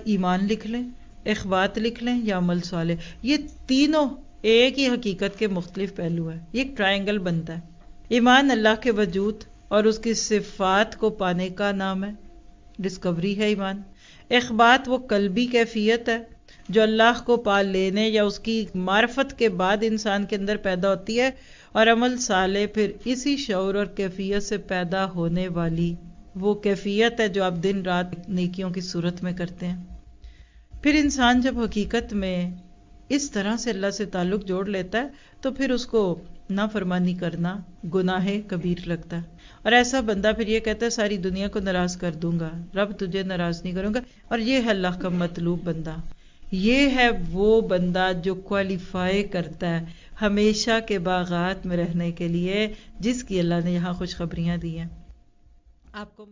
ایمان لکھ لیں، اخوات لکھ لیں یا عمل صالح، یہ تینوں ایک ہی حقیقت کے مختلف پہلو ہیں، یہ ایک ٹرائنگل بنتا ہے۔ ایمان اللہ کے وجود اور اس کی صفات کو پانے کا نام ہے، ڈسکوری ہے ایمان۔ اخبات وہ قلبی کیفیت ہے جو اللہ کو پا لینے یا اس کی معرفت کے بعد انسان کے اندر پیدا ہوتی ہے، اور عمل صالح پھر اسی شعور اور کیفیت سے پیدا ہونے والی وہ کیفیت ہے جو آپ دن رات نیکیوں کی صورت میں کرتے ہیں۔ پھر انسان جب حقیقت میں اس طرح سے اللہ سے تعلق جوڑ لیتا ہے تو پھر اس کو نافرمانی کرنا گناہ کبیر لگتا ہے، اور ایسا بندہ پھر یہ کہتا ہے ساری دنیا کو ناراض کر دوں گا، رب تجھے ناراض نہیں کروں گا، اور یہ ہے اللہ کا مطلوب بندہ۔ یہ ہے وہ بندہ جو کوالیفائی کرتا ہے ہمیشہ کے باغات میں رہنے کے لیے، جس کی اللہ نے یہاں خوشخبریاں دی ہیں آپ کو۔